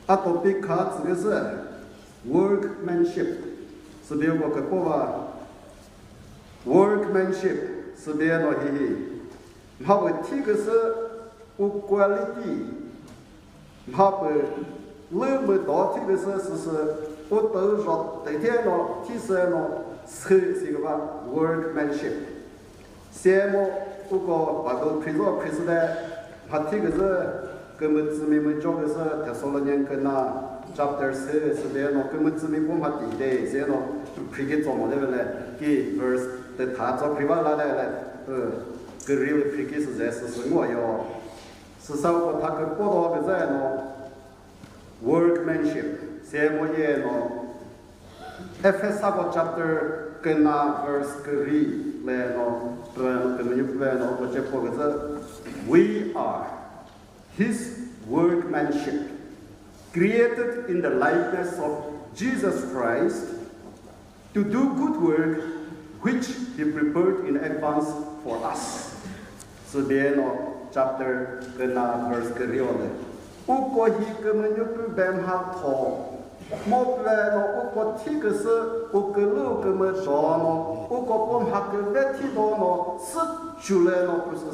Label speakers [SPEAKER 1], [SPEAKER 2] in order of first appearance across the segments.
[SPEAKER 1] 啊，多比卡这个是 workmanship， 是别个个过吧 ？workmanship 是别个嘿嘿，他会提个是 quality， 他会那么多提个是我都说对天咯，提示咯，是个吧 workmanship， 项目不过把都推的，他提个是。根本知名们做的是特殊了年跟那 chapter 是别喏，根本知名不怕地的，些喏 pre 做么的嘞，给 verse 的他做 pre 完了嘞，个 real pre 是在是我哟，是说我他个过多个在喏 workmanship， 些么也喏 ，FS 个 chapter 跟那 verse 个 re 嘞喏，根本就不喏，我这破个是 we are。His workmanship, created in the likeness of Jesus Christ, to do good work which He prepared in advance for us. 是别喏 chapter 跟那 verse 个了的，我过去根本就不办法拖。莫来喏，我提个是，我个路个么做喏，我个帮下个来提到喏，是出来喏，不是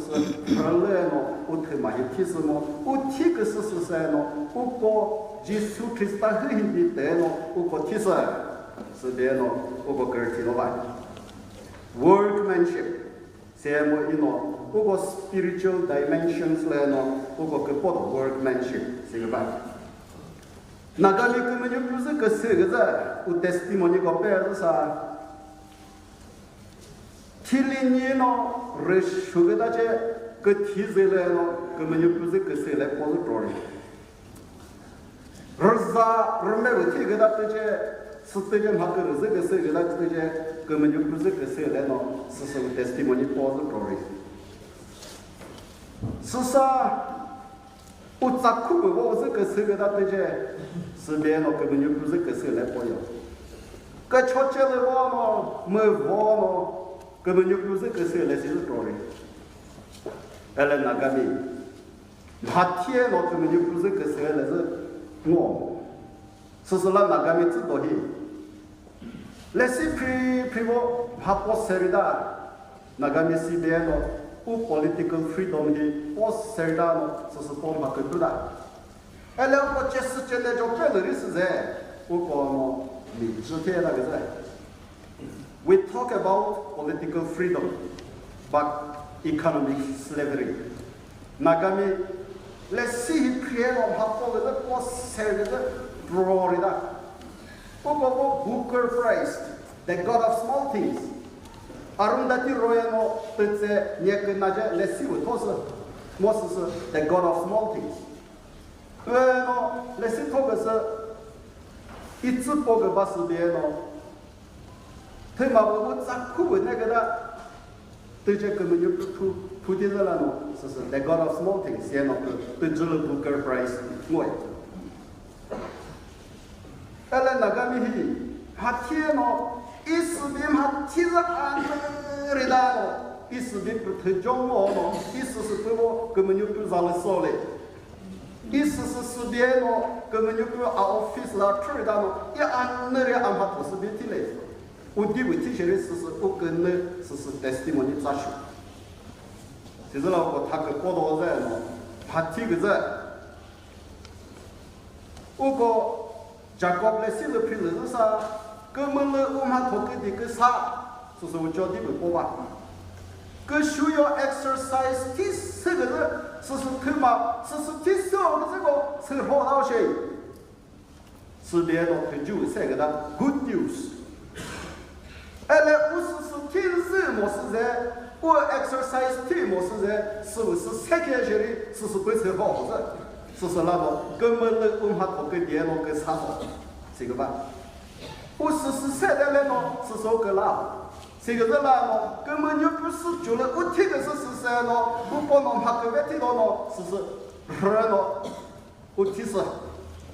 [SPEAKER 1] 后来喏，我他妈有提什么？我提个是噻喏，我个耶稣基督很的带喏，我个提是别喏，我个个提了吧 ，workmanship， 什么一喏，我个 spiritual dimensions 来喏，我个报 workmanship 是个吧。那个你根本就不是个谁个人，我 testimony 个白是啥？提零年咯，人说给大家个提出来咯，根本就不是个谁来帮助着的。而啥人没有提给他大家，是大家他个人这个谁给他大家根本就不是个谁来咯，是什么 testimony 帮助着的？是啥？我咋苦不我这个谁给他大家？是别喏，根本就不是个谁来保养。个悄悄的话喏，没话喏，根本就不是个谁来谁是做的。哎来那个呢，那天喏根本就不是个谁来是我，是让那个呢知道的。来是陪我怕不谁的，那个呢是别喏，我 political freedom 的，我谁的喏，是帮他更多的。哎，两个这世界那叫别人的是在，我讲喏，民主天那个在。We talk about political freedom, but economic slavery. 那个呢，来西偏我他说的那我谁的罗的，我讲我 Booker Prize, the God of small things. 而我们的罗呀喏，都在那个那些来西我都是，我是 the God of small things. 那些托个是，一直播个把视频喏，他妈我咋苦那个的，对这根本就不土地上了喏，是 the God of small things， 先喏对这个 Booker Prize 我。后来那个咪去，他天喏，一视频他其实安的啦喏，一视频不太讲我喏，一时是对我根本就不让人说嘞。意思是视频喏，根本就不要 office 啦，出来的喏，一按那里安排都是别提来。我第一提起来是我跟那是 testimony 咋说？就是了我他个报道人喏，他提个人，我个加国来写的评论是啥？根本呢我们投给的个啥？就是我叫你们播吧。个需要 exercise 第四个人。是他妈，是第四个这个是好东西，是别个他就这个的 good news。哎，来我是听什么是在，我 exercise 听么是在，是不是拆开起来是不是好子？是那个根本的文化头跟电脑跟差好，这个吧？我是拆的来呢，是说个啦。这个人啦喏，根本就不是觉得我听的是啥喏，我帮侬拍个外听到喏，是人喏，我提示，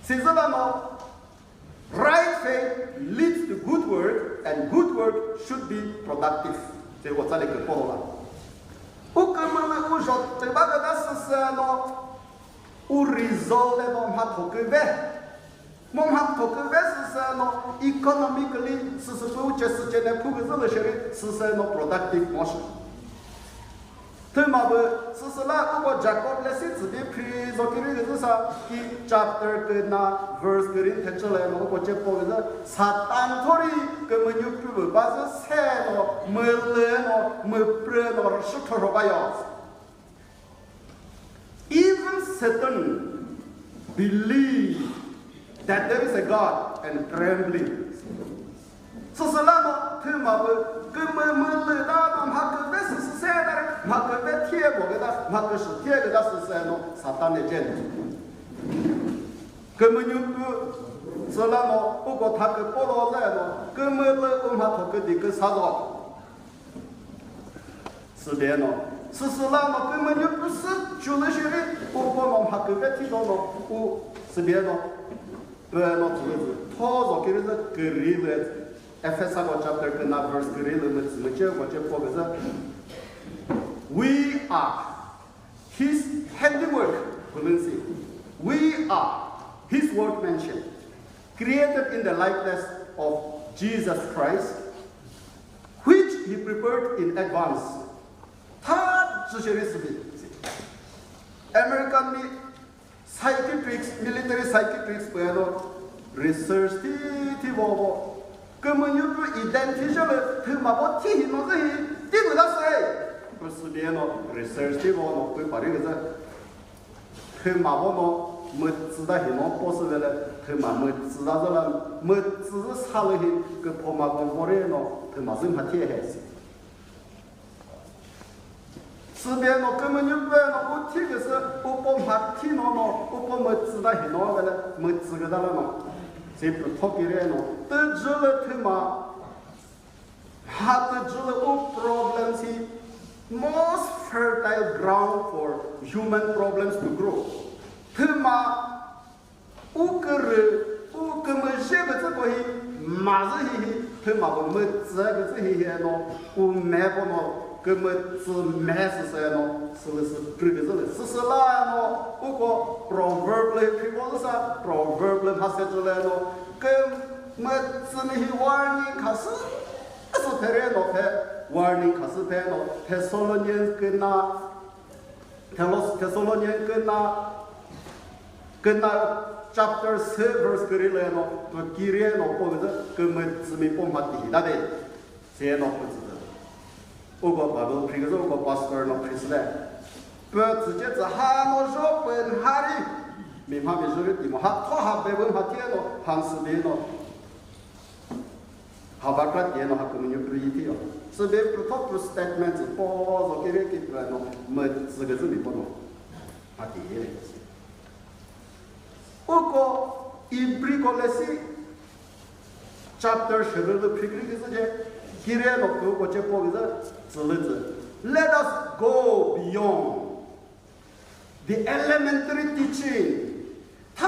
[SPEAKER 1] 这个啦喏 ，right faith leads to good work and good work should be productive。这我这里给报了，我根本呢，我说对吧？个那是啥喏，我 result 来喏，拍头个外，梦哈托个为是说喏 ，economically 是不这世界呢，普个热了些的，是说喏 productive motion。对嘛不？是啦，如果 Jacob 来写字的批，做给那个是啥？一 chapter 跟那 verse 给人提出来嘛，我这包个是撒旦托里根本就不把这菜喏，没来喏，没不喏，是托说吧要。Even Satan believe that there is a God and trembling. 是啦喏，对嘛不？根本没来到喏，他个为是啥的？他个为贴过给他，他个是贴给他是啥喏？撒旦的箭。根本就不，是啦喏，不过他个不老来喏，根本来我们他个的个啥子？是的喏，是啦喏，根本就不是就那些的，不过喏，他个为提到喏，我是的喏，不喏，就是他说给的是个人的。Ephesus chapter 跟那 verse 给了我们这我这说个是 ，We are His handiwork， 不能说 ，We are His workmanship, created in the likeness of Jesus Christ, which He prepared in advance。他这些的是的 ，American 的 psychiatrists, military psychiatrists 不要咯 ，research 的我。根本就不identify了，他妈我提醒我这些，对不到谁？不是别喏 ，research 的我喏，会把这个是，他妈我喏，没知道很多博士的了，他妈没知道这了，没知道啥了些，个婆妈讲我的喏，他妈是怕贴还是？是别喏，根本就不喏，我提个是，我帮他提喏，我帮没知道很多的了，没资格的了喏。这不托给人喏，得知了他妈，他得知了我 problems he most fertile ground for human problems to grow。他妈，我个人，我根本写个这个he，马子he，他妈我没这个这些喏，我买不喏。根本是买是啥喏？是这个是是啦喏，不过 proverb 嘞，譬如是啥 proverb 嘞，他写出来喏，跟么子那些 warning 开始，是拍人喏拍 warning 开始拍喏，拍所罗年跟那，拍所罗年跟那 chapter 7 verse 给来喏，就几人喏，不是根本是没办法抵达的，这喏不知道。我个爸爸平时我个 pastor 喏平时嘞，不直接是哈我说本哈的，明白没说的地方，哈他哈白文哈天喏，汉是的喏，哈巴克天喏哈根本就不一定哦，是别不他不 statement 是包着给人给出来喏，没这个是没不喏，哈的嘞。我个一brick 个来是 chapter 十二的 pick 的时间。既然我给我这包个是日子 ，Let us go beyond the elementary teaching。他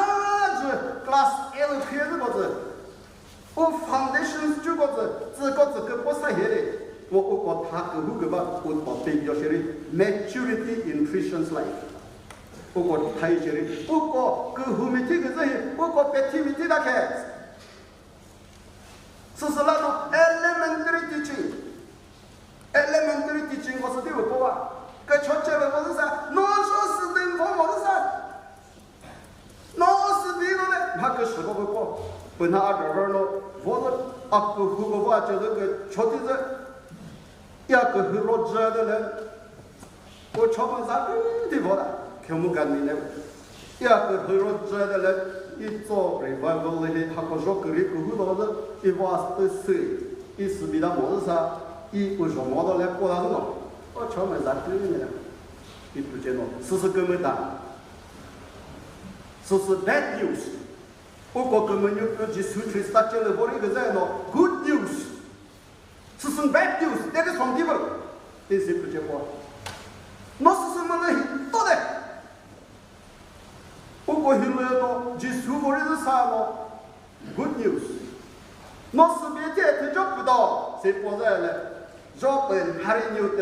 [SPEAKER 1] 是 class L 开始个子，我 foundations 就个子，这个子跟不上学的，我他个个吧，我到对表写的 maturity in Christian's life。我他一些的，我个后面这个是，我个别提没提他开。是那种 elementary teaching，elementary teaching 我是对不啊？该学这个我是啥？哪说是等方我是啥？哪是对了呢？那个时候不过，本来二个咯，我是啊个胡个话就是个确定是，一个很落着的人，我敲门啥对不啦？看不干你呢，一个很落着的人。一做 revival 的，他个说个里个好多是，一挖的水，一是比他么子啥，一为什么到来过他喏？我敲门啥对呢？一不见喏，是根本的，是 bad news。我个根本就就出去撒娇了，我那个在喏 good news， 是 bad news， 那个从地方，这是不见过，那是什么呢？多的。我过去了喏，就是我的是啥喏 ？Good news。那是别的他找不到，谁不在了？找本还是 New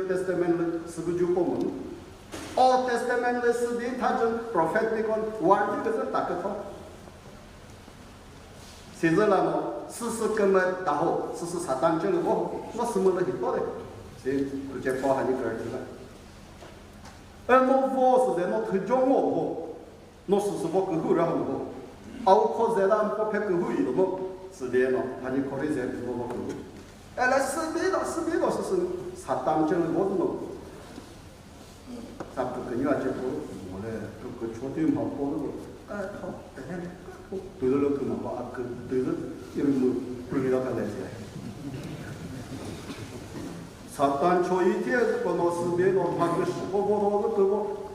[SPEAKER 1] Testament 了，是不是就不门 ？Old Testament 了是的，他就 prophetic one， 这个是打个套。现在了么，事实根本大好，事实撒旦这里我什么都很多的，所以直接包含你个人去了。而我是在我推荐我，我事实我更好然后我，我靠在那我拍更好一点么，是的喏，他就考虑在我更好。那是别的是撒旦这里我怎么？他不跟你讲这个，我嘞，这个确定好过了不？好，对了，可能吧，对了，因为不知道他来谁。撒旦初一天是个老师别弄，他就是我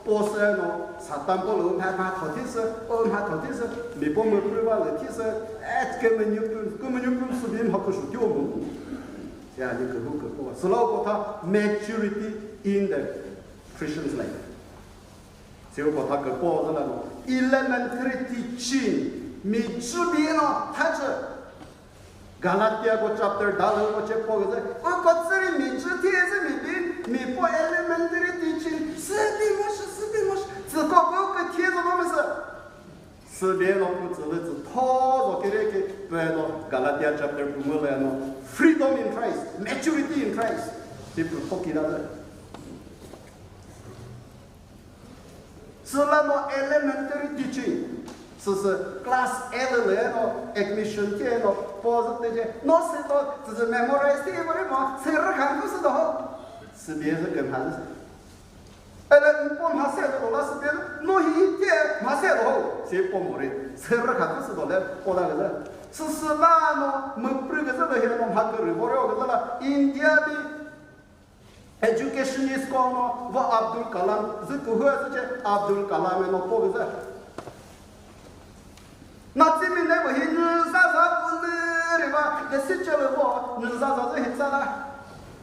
[SPEAKER 1] 波斯喏，撒旦不能拍头天是，拍头天是，你不没不把那天是，根本就不是别好个数掉我。这样就可不，是老个他 maturity in the Christian's life。结果他个包子了喏 ，elementary teaching， 你这边喏，他是。Galatia ko chapter 10 ko chapter 个是，我这里你这天是你不 elementary teaching， 是的么，只个个天着我们是别喏不知道是拖着给对喏 Galatia chapter 5么来喏 ，freedom in Christ， maturity in Christ， 这不托给他的。是那么 elementary teaching。是 class L 来喏 ，admission 天喏，包子这些，那是到只是 memorize 的不的嘛，谁儿看不是的好，是别是跟他是。你帮他写的了是别的，那一天他写的好，谁帮我的，谁儿看不是的嘞，我那个是那喏，没不个是那些喏，他个人我了个是了，India 的 education is 讲喏，我 Abdul Kalam 是个会是这 Abdul Kalam 喏，包个是。那这边那个是女啥不呢？吧？那谁叫了我？女啥是很咋啦？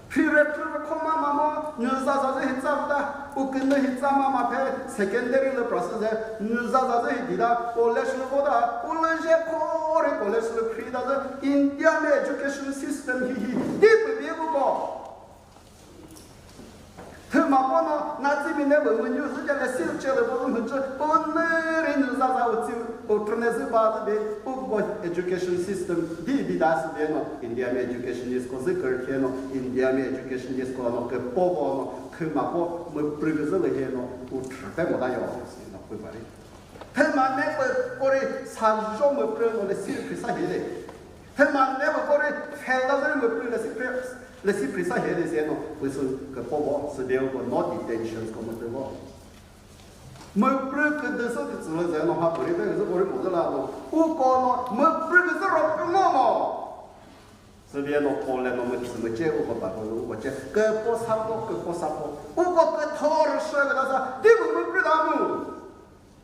[SPEAKER 1] 譬如看妈妈嘛，女啥是很咋不的？我跟那很咋妈妈拍 secondary 的 process， 女啥是很的，我来是我的，我来是考的，我来是 pre 的，是 Indian education system， 你不别不搞。他妈妈呢？那这边的文就是讲来写出来的，我们这我那人女啥我就。我真的是把这边我 education system 第大是边喏 ，India 的 education 是个是个天喏 ，India 的 education 是个喏个包包喏，他妈我不是个是那些喏，我吃饭没大要是喏会把的。他妈那个我的三种没不我的写不啥些的，他妈那个我的看到这没不那写不啥些的些喏，会是个包包是边个 not detentions 个么对不？没不是跟得上的资料在那哈不里边是我的么子啦喏，我讲喏没不是个是老不我嘛，这边喏过来喏没什么结果个办法，我讲个波啥波，我讲个头儿说个那啥，你们不知道么？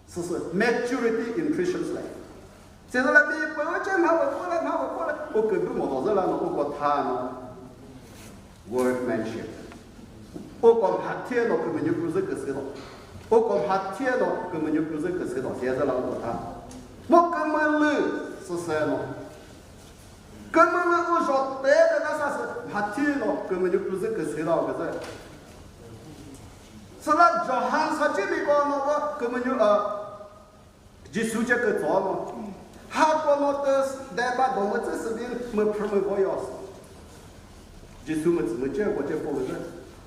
[SPEAKER 1] 是 maturity in Christian's life。接着来你不要讲他我过来，我根本没到这啦喏，我讲他喏 workmanship， 我讲他天喏根本就不是个时候。我讲他天咯，根本就不是个车道，现在老多他，我根本了是啥咯？根本了我说对的那啥是他天咯，根本就不是个车道个是。是那叫汉啥这边讲那个根本就就苏家个做咯，他讲那的代把我们这视频没拍没过钥匙，就苏么怎么讲我这不是？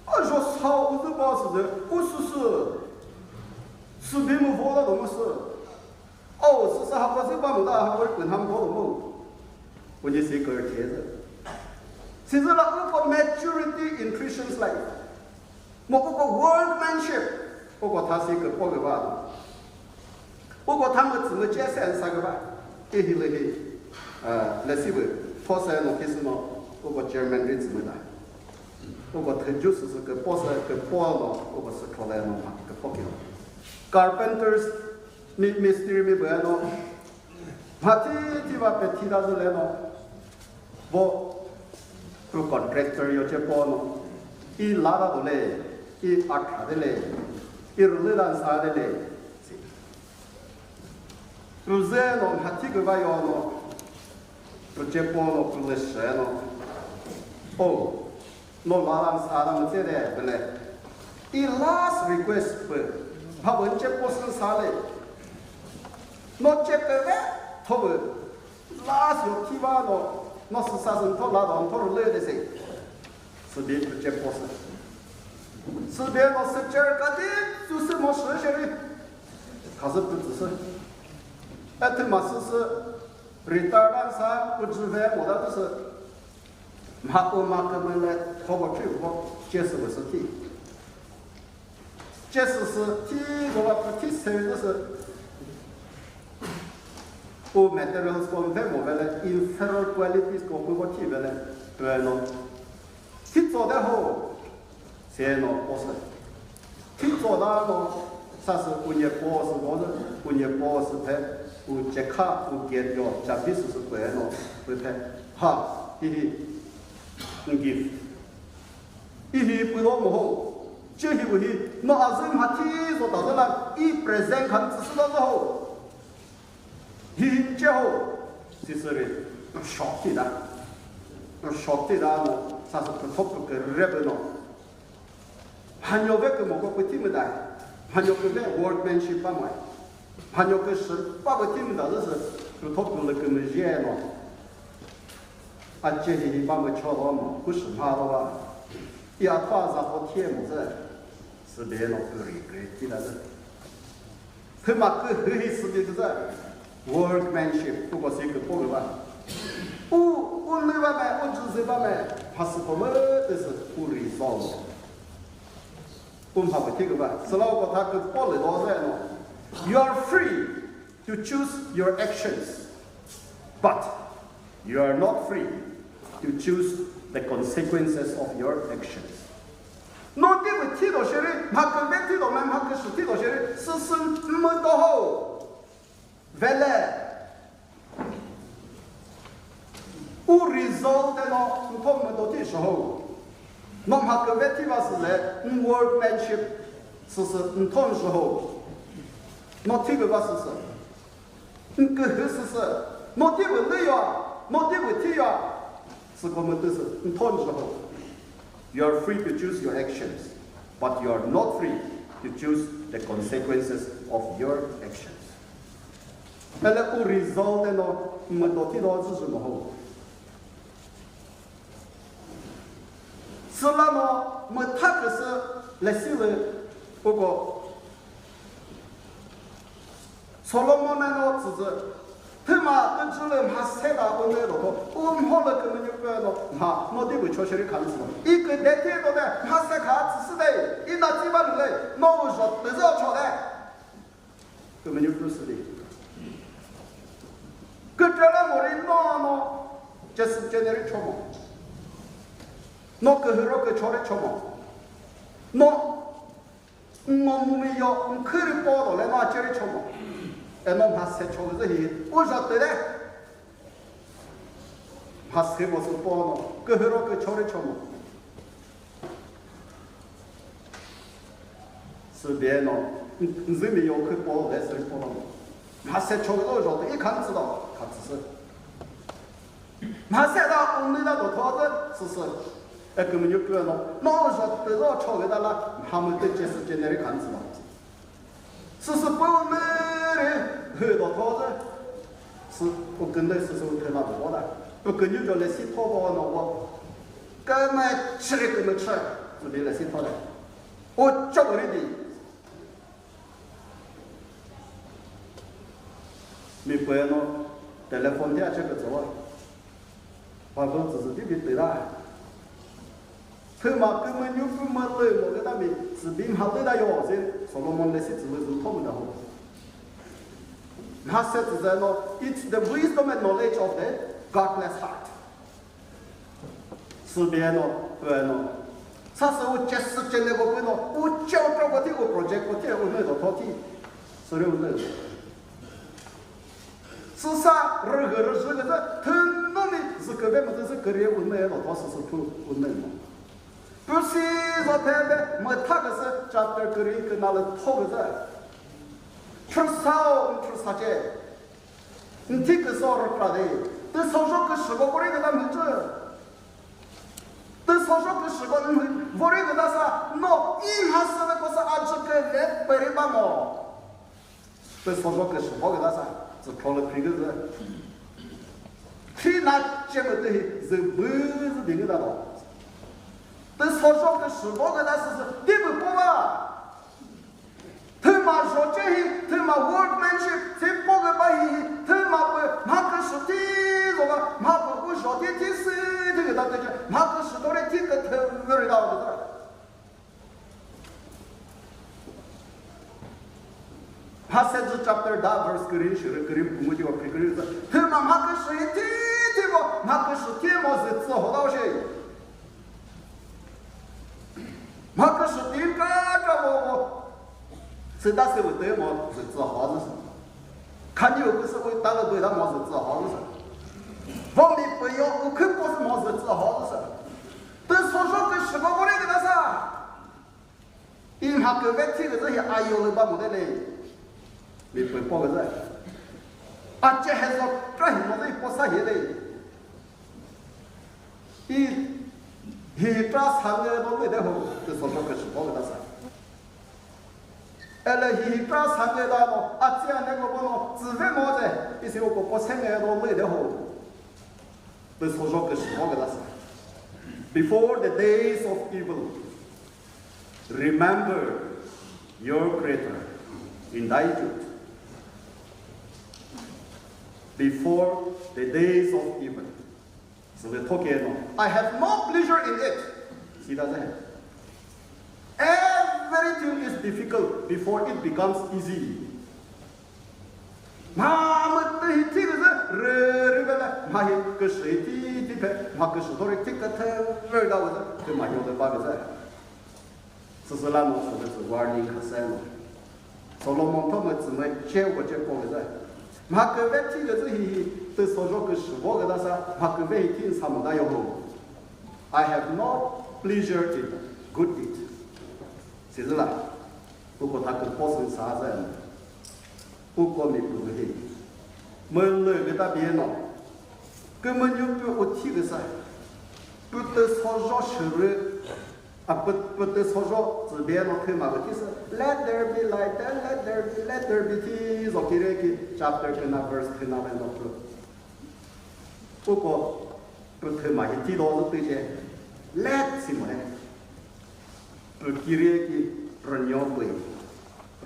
[SPEAKER 1] 我说操，我这把是的，我是。是别么活到多么事？哦，是还不是把么大，还跟他们活多么？我就是个儿帖子。现在了，我 maturity in Christian's life， 我个 workmanship， 我他是一个包个吧，我他们怎么解释啥个吧？这些那些那些个，佛山那些什么，我 German 的怎么的？我他就是个包是个包咯，我是出来弄嘛，个包给。Carpenters, Mystery 没办喏，他提把别提到这来喏，我做 contractor 有些包喏，一拉到的嘞，一阿卡的嘞，一日兰啥的嘞，有些喏他提个把要喏，有些包喏不是谁喏，哦，喏拉兰啥的么这嘞不嘞，一 last request 不。他文件不是啥嘞，那这个嘞，他不拉是有提瓦咯，那是啥人头拉到头来的噻，是别不接不是，是别那是这个的，就是么事情的，他是不只是，哎，他嘛是retard啥不知道我的就是，马我马哥们来跑过去我解释不是题，解释是题我不题谁就是。Och materials kom fem väl inferior qualities kom på tid väl bueno titta det ho se no osa titta da no sa se unye boss bo unye boss pe u cheka u get yo chapis su bueno pe ha hi ngi hi pu do mo ho che hi bu hi no azim ha ti so da la I present kan su da ho 이 제호 시설이 쇼티다 쇼티다고 사서 그 토크 그 레벨로 한여백 그 뭐고 그 팀이다 한여백의 workmanship 방말 한여백 是八个 팀이다 그래서 그 토크를 그 뭐지에노 아제히 방을 쳐도 그什么的话要发啥好贴么子是别弄个个记得是他妈个黑死的是 workmanship 不过是一个破吧。我那外面我只是外面还是我们的是不 resolve。我们还不听个吧，是老个他个破了多少呢 ？You are free to choose your actions, but you are not free to choose the consequences of your actions. 那这个提到些的，他跟别提到们，他跟是提到些的，是没到好。 Vele o result no come do ti so no ha ke veti va se le workmanship se ton so no ti va se se nke se no ti va le ya no ti va ti ya se come to se ton so you are free to choose your actions but you are not free to choose the consequences of your actions 那个不 result 的呢，没到底到是什么好？是那么没他可是来写了，不过，所罗门呢，只是他妈跟主人还塞到我那里头，我们好了根本就不要了，哈，我对不确实的看是，一个代替到的，还塞卡只是的，一拿几万来，那我说都是要吵的，根本就不是的。 그 전에 머리 너너 제스 제네리 초모 너 그 흐러 그 초래 초모 너 몸이요 그리 뻗어 내가 제리 초모 에너 바세 초그서 히 오셨더래 바세 모습 뻗어 그 흐러 그 초래 초모 스베노 은즈미요 그 뻗어 내서 뻗어 바세 초그서 오셨더 이 간지도 他只是，他现在我们那都套子，是是，哎，根本就不要弄。那我说得到超给他了，他们对这世界那里看知道，是是不我们的很多套子，是我跟那是说特那多的，我跟你说那些套包呢，我根本吃的根本吃，是别那些套的，我教给你的。 没关咯。 telefon dia ce că țoa. Pavel să zice de la. Tăma că mă nu fu mă lă, mă că da mi, să bim halde da eu, zen Solomon le sit să tom da ho. Na set no, it's the wisdom and knowledge of the godless heart. Să bine no, bueno. Sa să o ce să ce ne go no, o ce o proiect o project o ce o ne do toti. Să reu ne. 是啥？任何人说个这，很多的是个别么子是个人文明了，他是土文明嘛。不是说他的，么他个是扎点个人跟那了套个这，出少出啥子？你这个少了啥的？这少少个十个过来个他们这，这少少个十个人过来个他啥？喏，一还是那个是按这个人白人吧么？这少少个十个个他啥？ 是靠了这个人，天那这么的人不是领导了，但所说的是我跟他是对不过啊。他妈说这些，他妈 workmanship， 这包个把伊，他妈不马克思的这个马克不说的这是这个他这马克思都来听个头味道的。Passage chapter 10 verse 그림 시를 그림 부모지가 그림서 그만 마크스 이티티고 마크스 티모스 츠호다오시 마크스 띠까자고 스다스 부터뭐 츠호다오시 간이요 그 서고 따로 보다 뭐 츠호다오시 범리 보여 그 코스 뭐 츠호다오시 또 소소 그 시고 보내 그다사 임학교 배티가 저희 아이오를 봐 모델에 vì phải bỏ cái gì à chế hết rồi cái hình nó bỏ sai hết đấy hi tra sang cái nó mới được không cái số cái số bỏ cái đó sai là hi tra sang cái đó nó à chế này cái nó chỉ về mua đấy cái số cái bỏ sang cái nó mới được không cái số cái số cái đó sai before the days of evil remember your Creator in thy youth. Before the days of evil. So we're talking, I have no pleasure in it. See that? Everything is difficult before it becomes easy. I have no pleasure in good deed. 是不啦？不过他跟保守啥子？不过没不对，没那个大别闹，根本就不我提个啥，不得操作手里，啊不得操作这边闹开嘛个就是 Let there be light, let there be peace. Okay, chapter 10 verse 10 and 12. 不过不开嘛，一提到是对些 ，let 什么呢？不记得个人要背，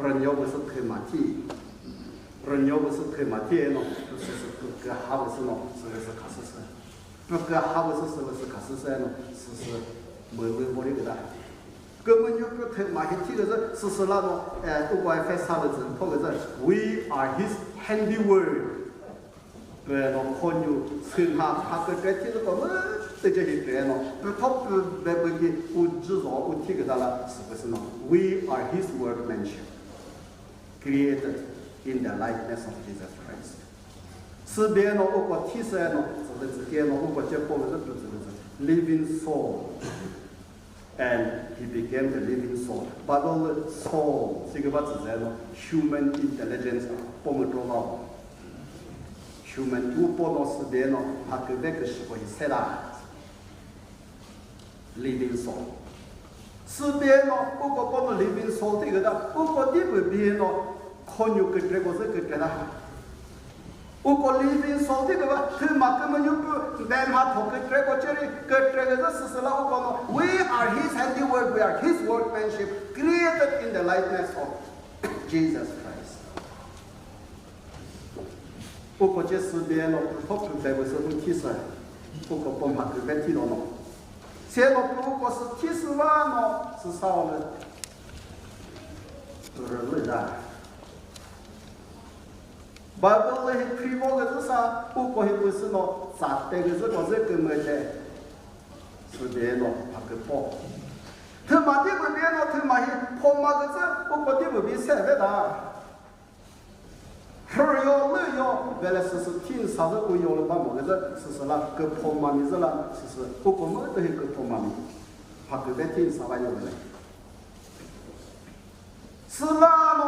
[SPEAKER 1] 人要不是开嘛提，人要不是开嘛提喏，就是不个哈不是喏，是卡斯森，不个哈不是卡斯森喏，是没个的。根本就不听马去提个是那种不管发啥的字，或者是 We are His handiwork。对喏，看有称他个这提个么，这些对喏，不他不来不给不知道不提个他了，是不是喏 ？We are His workmanship, created in the likeness of Jesus Christ。是别喏，我过提出来喏，这个字给喏，我过这包个是这个 living soul。And he became the living soul. But all the soul, human intelligence, human living soul. 是别喏，不过帮着 living soul 这个的，不过你不别喏，看有个这个是个的。我过 living soul 这个吧，他妈根本就不，但他头个这个这里个这个是事实了。我讲了 ，We are His handiwork, we are His workmanship, created in the likeness of Jesus Christ。不过这是别了，不不在不是不提示，不过不嘛就别提到了。现在不过是提示完了，是啥了？就是累的。Bible 里推广个是啥？不过不是喏，咋的个是个是根本的，是别喏，他个包。他妈的不别喏，他妈的泡嘛个是，不过的不别晒的哒。二要二要，原来是挺啥子不要了，把么个是啦，个泡嘛米是啦，是不过么都是个泡嘛米，他个别挺啥玩意儿来。是啦喏。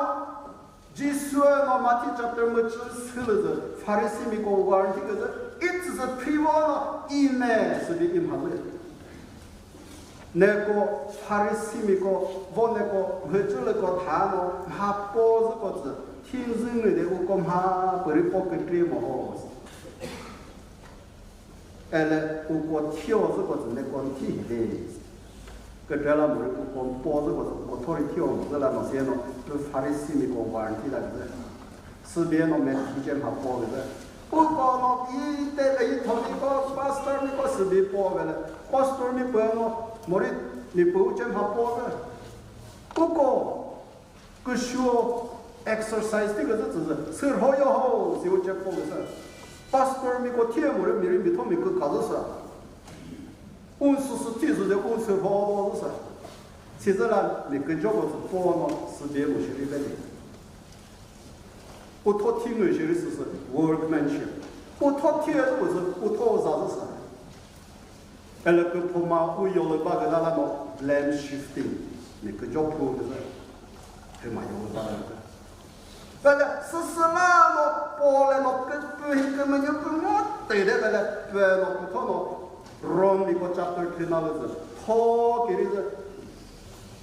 [SPEAKER 1] 지수의 마티 chapter much 스르즈 파리시미 고고한 티거든 it's a pure image 비 임하고요 내고 파리시미고 보내고 허줄고 다노 마포즈 거즈 틴즈는 되고 꼼하 버리 뽑기 트리모 我过跳这个是那个体的，个这了没我包这个是我脱的跳，这了那些喏，就发的心里个玩的那个，是别喏没提前把包的，我讲喏一代一头那个 pastor 那个是别包的了 ，pastor 你不喏，没的你不提前把包的，我讲个需要 exercise 这个是吃好要好，就这包的事。pastor 咪个天母的米人米托米个搞的事，我是提出的我吃好的事，其实呢，你跟这个是包呢是别某些里边的，我托听某些的是 workmanship， 我托听的我是我托啥子事，那个婆妈我有了把个那么 land shifting， 你跟这个的是，还蛮有了把那个。那个是那么包来了，根本就不我对的，那个对了，不错了。Rom 那个 chapter 听到的是，他给的是，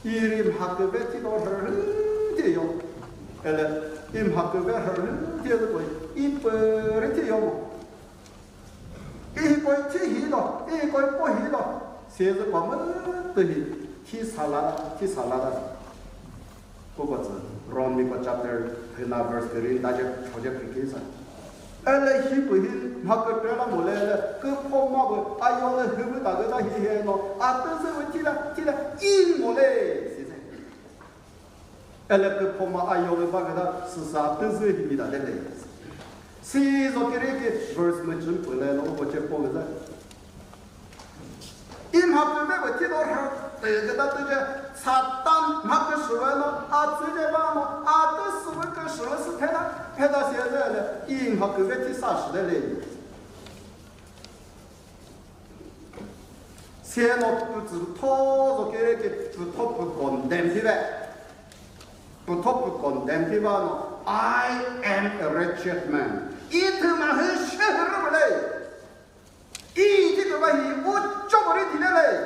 [SPEAKER 1] 伊林哈个别听到是很的哟，那个伊哈个别很的这个，一百的听哟，一个听起了，一个不起了，现在我们对的，提查了，不过是 Rom 那个 chapter 听到 verse 的人，大家朝着看看噻。哎，希不希？那个这了没来了，个泡嘛不，哎呦了，后面大个那些喏，啊，都是问题了，一没来，现在。哎，那个泡嘛，哎呦了，把个他是啥都是你的来来。谁说给那个 verse 没准备来了，我就报个噻。因他准备我听到他，这个他这个撒旦那个时候呢，啊，直接把嘛，啊，都是那个时候是拍到现在呢，因他个别提啥时代嘞？现在不只拖着给那个不拖不condemn的呗，不拖不condemn的吧呢 ？I am a wretched man， 一头嘛很血肉不嘞？一这个玩意我叫不得你来嘞，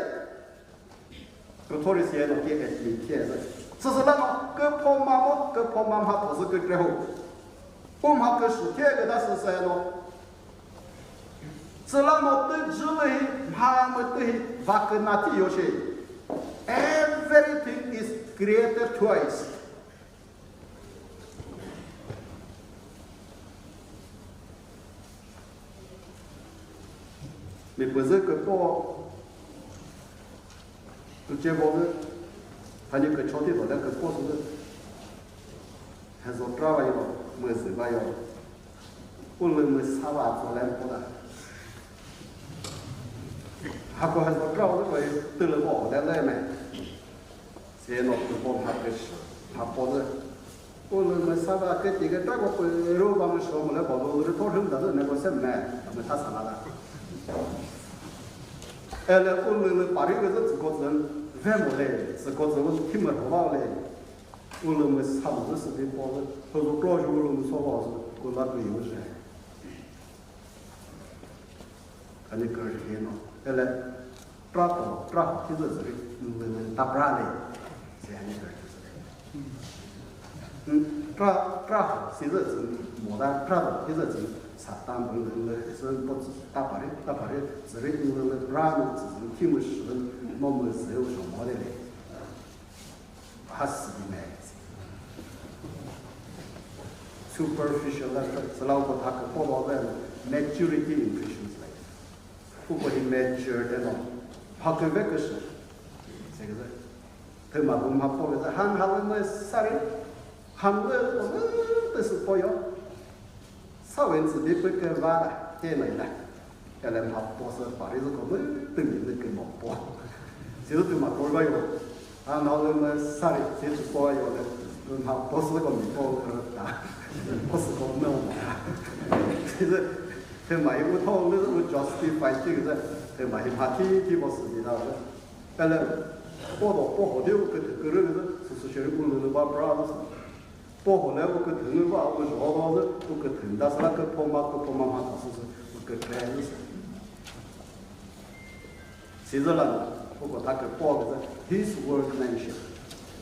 [SPEAKER 1] 不拖的些了，给你贴的，只是那么个婆妈妈不是个最后，我们个薯贴给他是谁咯？是那么对之类，他们对瓦格纳提有些 ，everything is created twice。你不是个包，就结果呢，他就个朝天到那个包是，还是抓完以后，没事吧要，不能没啥话做来不的，还不还是抓这个得了包的来没，现在那个包他个是，他包的，不能没啥话跟这个这个不肉吧么说么来包的，是多成的是那个什么，没他啥了。哎，来我们把这个是自个人翻过来，自个人听不懂来，我们差不多是被包的，或者高学我们说话是跟那个有些，看你个人天咯，哎来，抓好就是这里，打不上来，这样一个就是，抓好现在是牡丹，抓好现在是。撒旦本人呢是不只打把的，只是因为那不然呢，只是听不识，我们是有什么的嘞？还是的呢 ？superficial 那是老婆他个报道的 maturity impressions 来，不过是 mature 的咯，他个那个是这个是，他嘛我们报的是喊我们啥嘞？喊我们都是保养。稍微自己不跟娃的，这来了，要来跑波是把这个我们等于那个毛波，就是对嘛波个哟，啊，然后我们啥的，就是波哟的，跑波是个米波啊，不是个那么啊，其实他买一套那个 justify 这个是，他买一把提波是的那个，但是波好的个那个是学工人的话不让是。包后来我个疼的话，我说好是我个疼，但是那个婆妈妈是我个孩子。其实呢，不过他个包个是 his workmanship，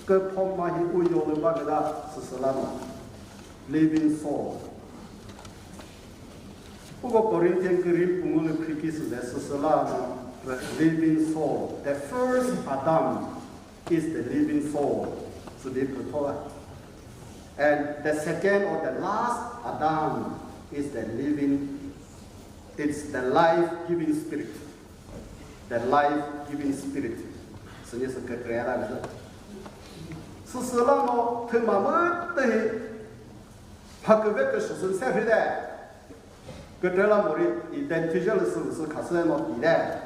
[SPEAKER 1] 个婆妈he我用的把个他是那么 living soul，不过哥林天个人不我的开始是在the living soul. The first Adam is the living soul. 是的不错啊。And the second or the last Adam is the it's the life-giving spirit. The life-giving spirit. 实际是个这样的。事实上呢，他慢慢的，他个别个事情才会的，个这了么的，一旦提下来是开始呢地的，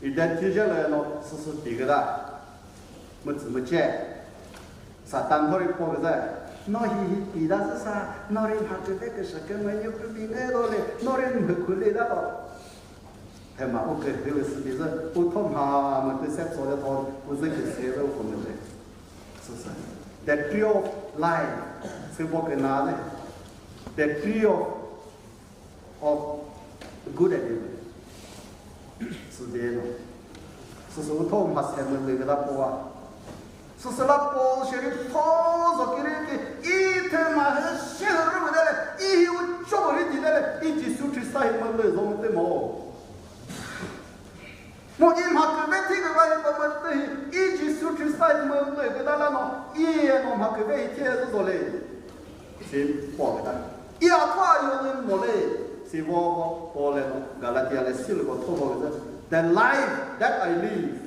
[SPEAKER 1] 一旦提下来呢是地个的，没怎么接。sa tantori pogza no hi pida sa norin hakete ke shakema yuku binero le norin mukule da do tema o ke hele sibiza o tom ha ma te set so da to o ze ke se da o me so sa the tree of life se boke na le the tree of good and evil so de no so o tom ha se me le da po是那保险的操作给人的，一天嘛是写了不得了，一有做的地的，一直手提啥也没来弄的么？我一马个别听个话也不么的，一直手提啥也没来个那喏，一我马个别天是做嘞，是报个的，一他有人没嘞，是我报嘞喏，噶拉底下来写了个托报个的 ，The life that I live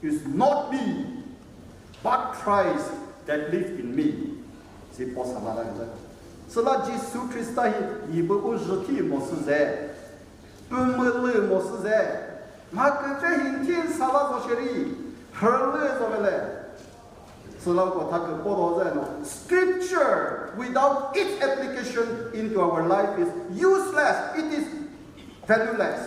[SPEAKER 1] is not me.But Christ that lives in me， 是保啥啦？个是那耶稣基督伊不我肉体没事在，不没来没事在，那个这一天啥啦做些哩，何来做个嘞？是那个他个报道在喏 ，Scripture without its application into our life is useless. It is valueless.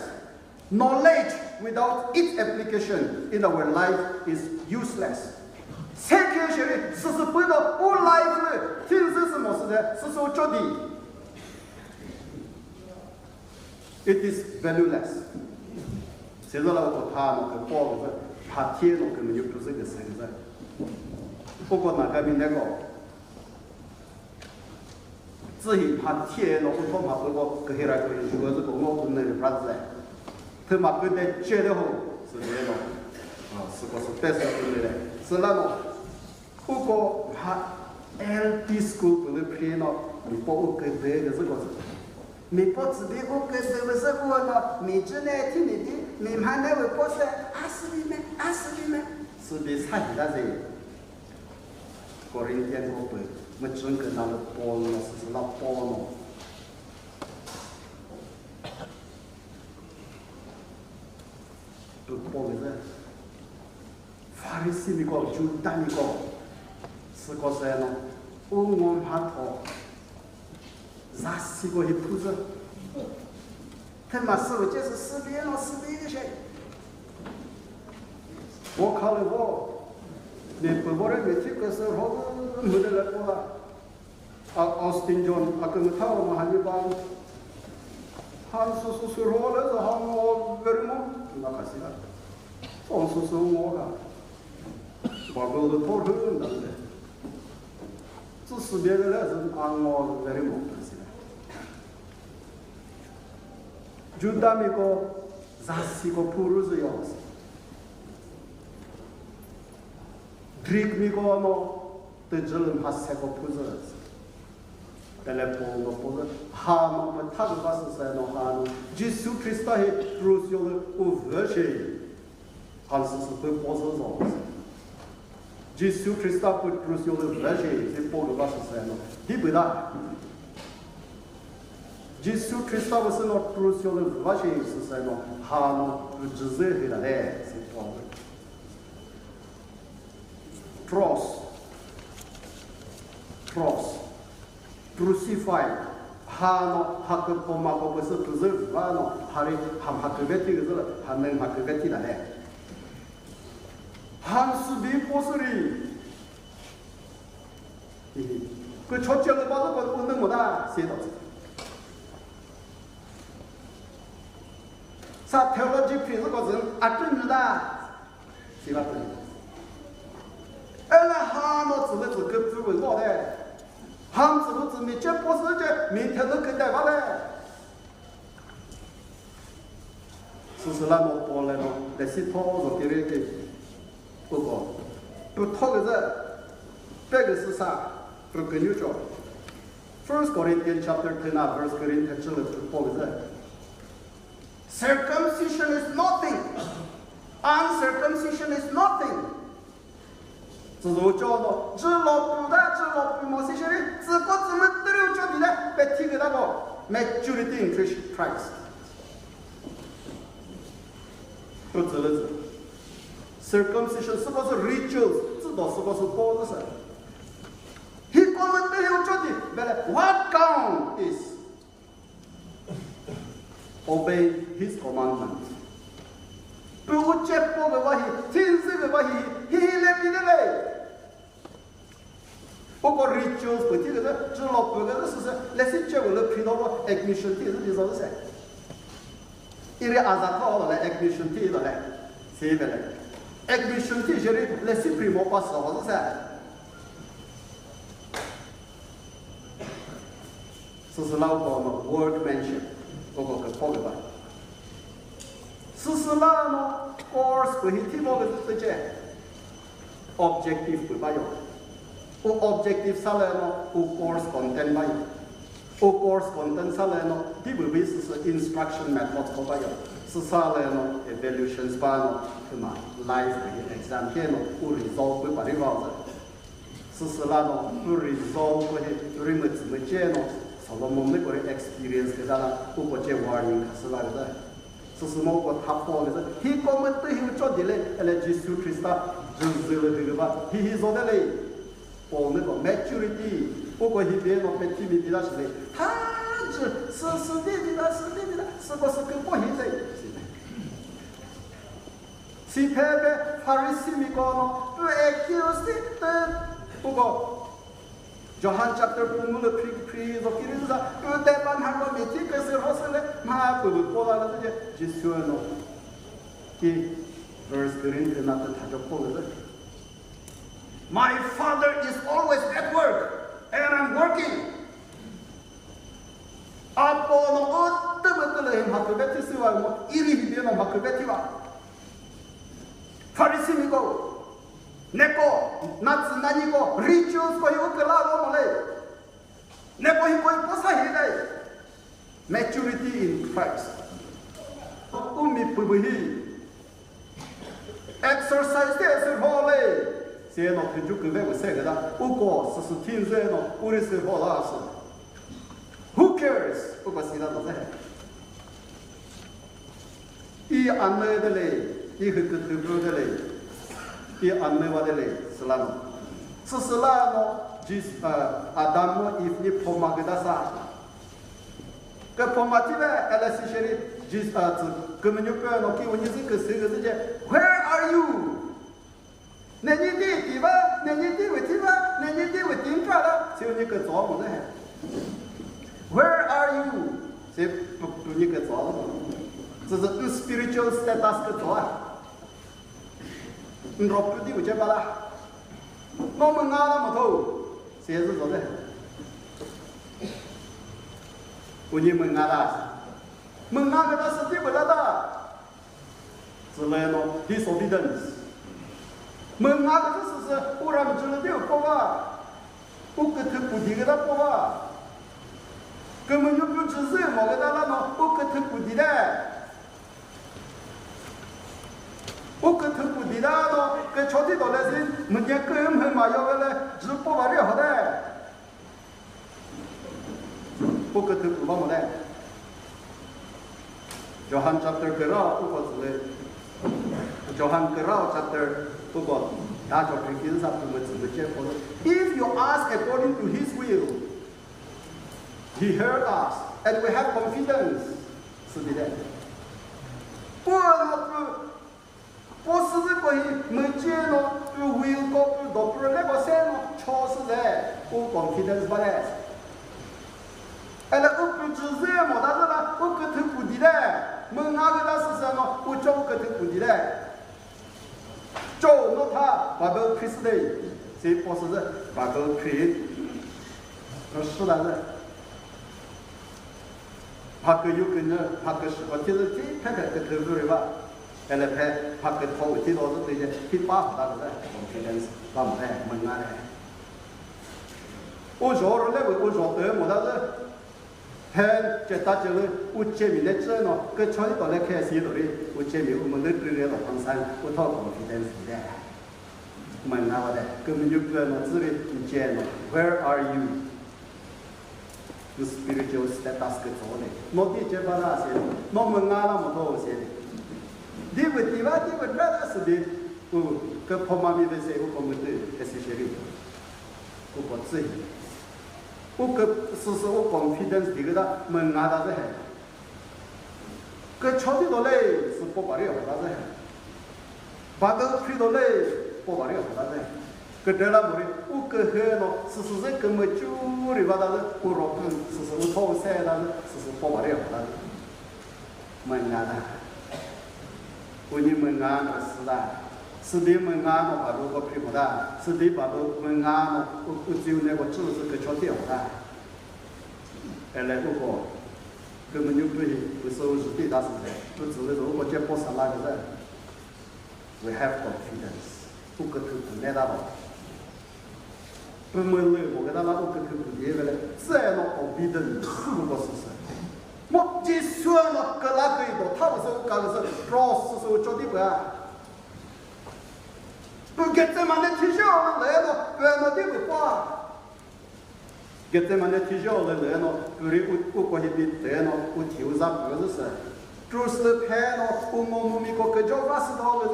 [SPEAKER 1] Knowledge without its application in our life is useless.世界上的是不到我来的，听是什么事的？是说做的。It is valueless。现在那个他那个报的，他贴那个没有不是个身份。不过那个面那个，至于他贴那个他嘛不过个黑来个，如果是个我们那个法子，他嘛不得接的好，是这样。是个是白色的嘞，是那种，不过他 LP school 不是偏了，你把我给别个是个是，你把自己我给什么是个呢？你只能听你的，你还那位不是20里面，20里面，是比差的些，个人点过不，我整个那个包了，是那包了。都包个是。法律是那个就当那个，是个啥呢？我们怕他，啥是个一铺子，他妈是不就是死别了死别的些？我考了我，你不过来没听个时候，没得来过啦。奥斯汀john，跟他们还没办，han så håller så han var very much，那可是啦，han så我啦。包括都讨论的，这是别个来是按我在的梦是的。就当那个杂西个普鲁是样子 ，drink 那个喏，对这人还是个普子，但来包个普子，哈喏，我他个把是啥喏哈喏，耶稣基督他是主要的无和谐，还是对包子上。耶稣基督不主要的和谐是包个把是啥喏，对不啦？耶稣基督不是喏主要的和谐是啥喏，哈喏不只是黑了嘞，是包的。cross crucify 哈喏哈个婆妈个不是不是哈喏哈哩哈个别的个是哈能哈个别的嘞。한수비 보슬이 그 초점을 봐도 얻는 거다 세도 사 테올로지 피는 것은 아టుం다 시바트니 엘라 하노 지는 그 주고 뭐래 함스도 지미 제 보스 제 밑에도 그때 봐래 是那么多了咯，那些拖着给不过，不拖个这，这个是啥？不跟你说。First Corinthians chapter 10 verse Corinthians 这个不过这。Circumcision is nothing. Uncircumcision is nothing. 这就叫做只老不的，只老不毛些些的，只个怎么都有叫你呢？别提个那个 maturity in Christ。都知了知。Circumcision 是不是 rituals？ 知道是不是包的事？他讲的都有叫你，别来 what count is obey His commandment。不接包的话，听这个话，he来比的嘞。不过 rituals 不提个是，只老不个是那些结果了批到个 ignition 体是比啥子噻？因为阿扎套的嘞 ignition 体的嘞，谁的嘞 ？ignition 体就是那些 primo pass 啥子噻？是老讲的 workmanship， 不过个包个吧。是那么 course 不是提包个是这 objective 不吧哟。O objective 上来呢 ，O course content 吧哟。O course content 上来呢，第不是 instruction methods 可吧哟。是上来呢 evaluations 吧呢，什么 life 的 exam 片呢 ，O result 不把你搞着。是那呢 ，O result 过去，人们怎么接呢？什么我们那个 experience 给他了，不过这 warning 是那个的。是什么个他说的是，他讲的都有叫的嘞，来耶稣基督就是了这个吧，他说的嘞，我那个 maturity， 不过那边那边提米比他是嘞，他是的，是不是跟不现在？是特别法利赛人讲呢，不 accuse 的，不过。John chapter 4 mulai pre so kiri tu sa, tu depan harga meti kesir hosele, mah pola la tu je Jesuano. Ki verse Corinthians nata thajok pola. My Father is always at work, and I'm working. Apo no otte betul hem hakku beti siwa mo iri hibe no hakku beti wa. Farisi mi go. Neko, nats nani ko rituals ko yu kala lo mole. Neko hi koi posa hi dai. Maturity in Christ. Umi pubuhi. Exercise de se hole. Se no pinju ke ve se ga da. Uko se tin se no uri se hola se. Who cares? Uko si da se. I anne de le, I hukku tu de le. ที่อันไม่ว่าได้เลยสลามสลามจิสอาดัมอีฟนี่พอมาเกิดซะก็พอมาที่ว่าเอลซิเชรีจิสก็มันอยู่เป็นโอเควันนี้สิก็สิ่งก็จะ Where are you เนี่ยนี่ที่ว่าเนี่ยนี่ที่ว่าที่ว่าเนี่ยนี่ที่ว่าทิ้งไปแล้วเสียวันนี้ก็จ้อหมดเลย Where are you เสียตัวนี้ก็จ้อ这是 spiritual status ก็จ้อ你说不对，我接巴啦，我们拿那么头，谁是说的？我你们拿的，们拿个那是对不啦的，之类的 disobedience， 们拿个是我让们知道对不吧？我给他不提给他不吧？根本就不知道嘛，给他那么我给他不提的。我跟他不地的咯，跟朝天到来是，没见个人很嘛要个嘞，是不把这好的，我跟他不把么嘞。John chapter 9不过之类，John 9 chapter 不过，大家可以上不么怎么结果呢 ？If you ask according to His will, He heard us, and we have confidence， 是的。不是这个没见咯，就会个都不是那个线咯，错是在我confidence 不嘞。哎，那我不知道嘛，但是呢，我个头不地嘞，没哪个那是什么，我叫我个头不地嘞。做那他把个 Christ 嘞，谁不是的，把个 Christ，是的是。拍个有个呢，拍个是我就是去拍个头部的吧，原来拍个头去到是对的，去把那个我们这边是把我们门啊嘞，我说了那个我说对我那是。这大家了，我见面的这呢，跟厂里到来开始了的，我见面我们都住在老唐山，我讨公平点是的，问他的，根本就不能自己不见了。Where are you? The spiritual status 个做的，我的这把那些，我们俺那么多些的，你不地方你不那是的，我跟婆妈咪的些，我们都这些些的，我不自己。我个是我confidence 这个的门外的是，个超的多嘞是不把的好的是，把个推多嘞不把的好的是，个这了么的，我个很咯，是这个么就的话的，我说是我偷塞的，是不把的好的，门外的，我你门外的是的。是的，门外嘛，把路个批不的，是的，把路门外嘛，我只有那个知识个桥掉的，哎，来不过，根本就不是对他是的，不只是说我这不是那个人 ，we have confidence， 不可偷不来的了，不没了，我给他那不可偷不来的了，再那obedience， 不过是什？我就算了，跟那个一个，他不是干的是 cross 是叫的不啊？不给这么的提效来了，不然的不花。给这么的提效来了，不然我过去比来了，我挑啥不是？就是拍了，我们个个叫法是到了，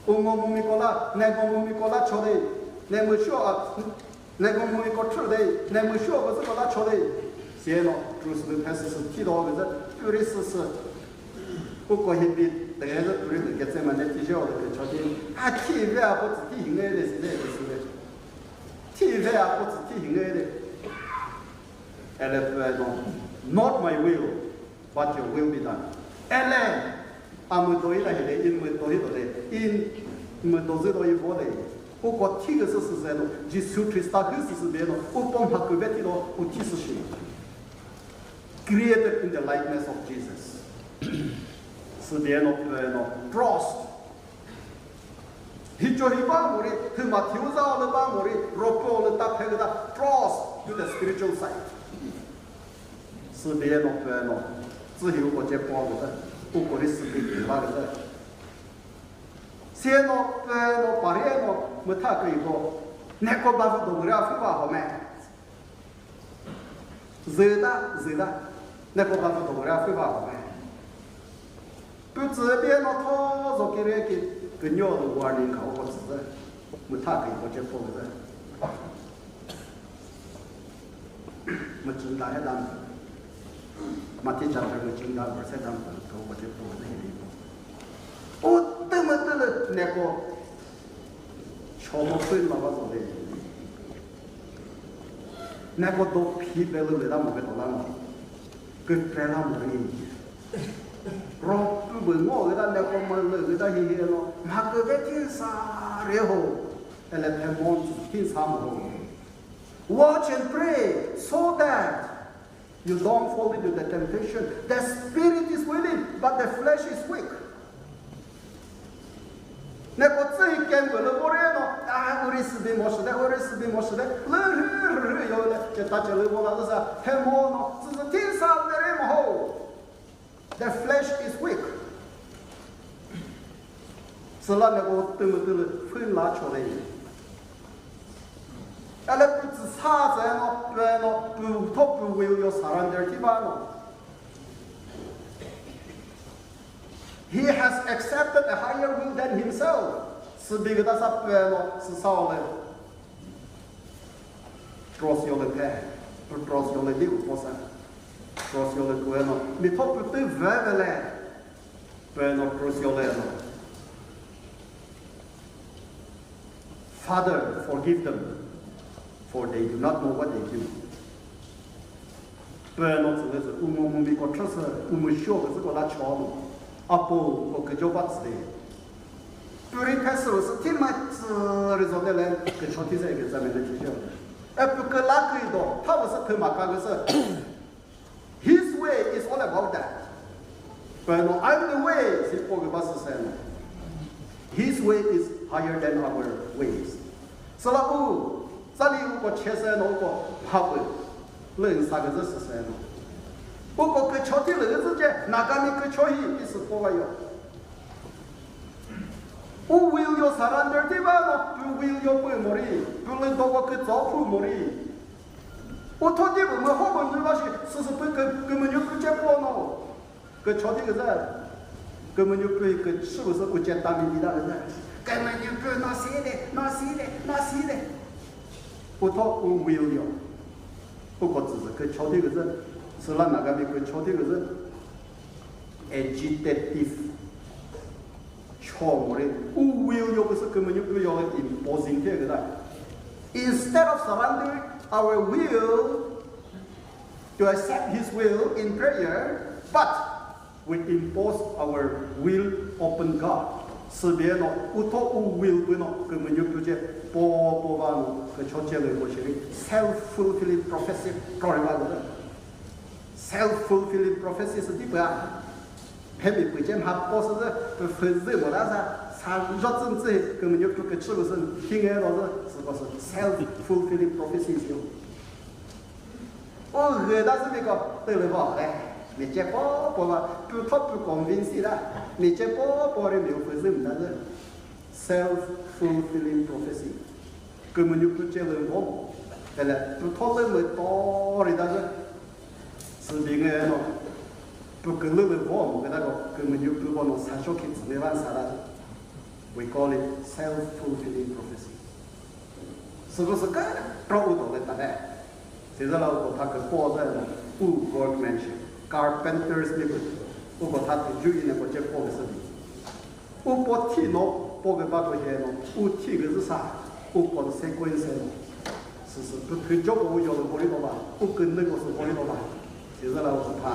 [SPEAKER 1] 我们个啦，那个我们个啦吃的，那么小啊，那个我们个吃的，那么小不是个啦吃的，现了，就是拍是提到的，不然是。我过去比。但是不是那个这么的提效的个条件，啊，体育啊不是体型矮的，是的，是的，体育啊不是体型矮的，哎来不来弄 ？Not my will, but your will be done。哎来，俺们多一点的，因为多一点的，因们都是多一波的。我过体个是在弄，就手推打个是在弄，我帮他个别的弄，我体是谁 ？Created in the likeness of Jesus。是别弄，trust。他就一帮我的，他嘛挑战了帮我的，若不了打开个的 trust to the spiritual side。是别弄，只有我这帮个的，不过的是别那个的。先弄，把人弄，没他可以说，那个把不懂了，非把好没？热的，那个把不懂了，非把好没？不这边那他做给人个鸟的warning考我知道，没他给我这破个人，没真大一单，没天讲这个真大不是单搞我这破个人。我怎么得了那个乔木分了我做的，那个都皮白了来他没给到那么，跟白他没的。若不问我给他那个么了，给他嘿嘿咯，马个在天啥然后，来拍毛子天啥么？Watch and pray so that you don't fall into the temptation. The spirit is willing, but the flesh is weak. 那个最根本的我来咯，啊，我的视频模式的，有了，就大家来我那是拍毛咯，只是天啥的人么好。The flesh is weak。是那个对不对了？分拿出来。哎，那不是差在咯，对咯，不他不会有啥人点地方咯。He has accepted a higher will than himself。是别个他啥对咯？是啥嘞？Trust your leg， 不 trust your leg 不是。Trust your leg 咯，你他不对外的嘞，不咯 trust your leg 咯。Father, forgive them, for they do not know what they do。不咯，指的是我们美国确实，我们小个是个那桥路，啊不，我个叫把子的。不然开始是天嘛子的说的嘞，个桥体上一个咱们的体校，哎不个那个一道，他不是他嘛干个是。His way is all about about that. But no, I'm the way, si po ba sa sen. His way is higher than our ways. So la u, sa li u ko chese no ko pa bu, len sa ga sa sen. U ko ke choti le ge je, na ga mi ke chohi is po ga yo. U will yo surrender di ba no, tu will yo pu mori, tu le do ko ke zo pu mori. U to di bu mo ho bu ni ba shi, su pe ke mo yo ku je po no. 个朝这个人，根本就对个是不是不简单的人，根本就对那些的，不讨不 will 了，不过只是个朝这个人，是让那个那个朝这个人 agitative， 吵么的，不 will 了不是根本就不要 imposing 这个的 ，instead of surrendering our will to accept His will in prayer, but we impose our will upon God. 是别喏，不托无 will 不喏，根本就不接波吧喏，个朝这个过去的 self-fulfilling prophecy， 搞什么的 ？self-fulfilling prophecy 是对不啊？还没不见他波是这分子我那啥，他若真正根本就不个是不是听爱老是不是 self-fulfilling prophecy 是？我热但是那个对了吧？哎。 你这波吧，不他不 convince 啦，你这波的没有回事，唔得是 self-fulfilling prophecy， 根本就不接人讲，对了，不他认为多的但是是别个喏，不跟人讲，跟那个根本就不把侬三小去自己玩啥啦 ，we call it self-fulfilling prophecy， 是不是个找不到的答案？现在老他个波在不 workmanship。Carpenters 那个，我把他的主意那个接包的事情，我把铁喏包个把个些喏，我铁个是啥？我把的谁关系喏？是不推脚我要的玻璃多吧？我跟那个是玻璃多吧？现在呢我是他，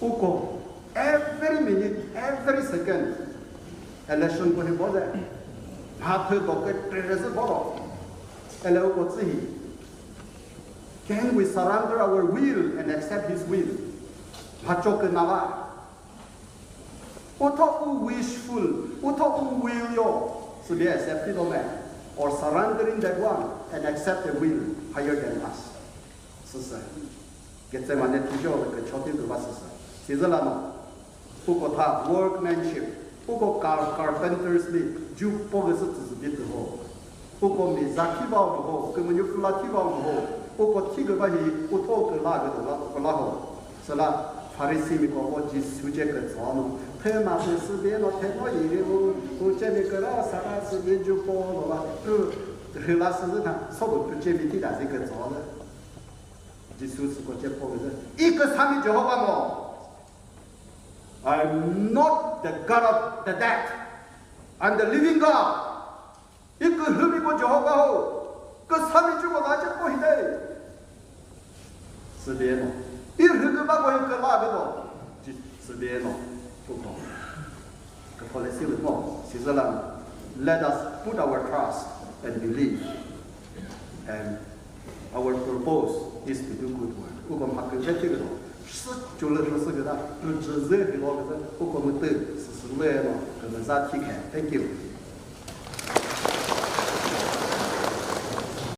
[SPEAKER 1] 我讲 every minute every second election 过去包的，他推到个真是包了，后来我自己。 Can we surrender our will and accept His will? Hachok nawa. Uto wishful, uto will yo, so they accept it or surrendering that one and accept the will higher than us. So get them on the teacher of the choti to us. Sizalano, uko ta workmanship, uko carpenters li, ju pogus is bit the whole. Uko mizaki ba ho, kumanyukulaki ba ho. 我过提个把伊，我讨个那个那好，是啦，法律上面个我就修这个错咯。他那是是别个，他那伊的我这里个啦，啥啦是研究包了吧？后来是他稍微不这边地带这个错的，就修是个这包个人，一个上面就好办咯。I'm not the God of the dead, I'm the living God。一个后面个就好办好。 个上面就我拿去过去的，是别喏，一会个把我一个那个喏，就是别喏，不好。个后来写了喏，其实呢 ，Let us put our trust and believe, and our purpose is to do good work。我讲他跟这个喏，是就是说是个他，不只是给我个，我讲我对是来喏，跟人家提开 ，Thank you。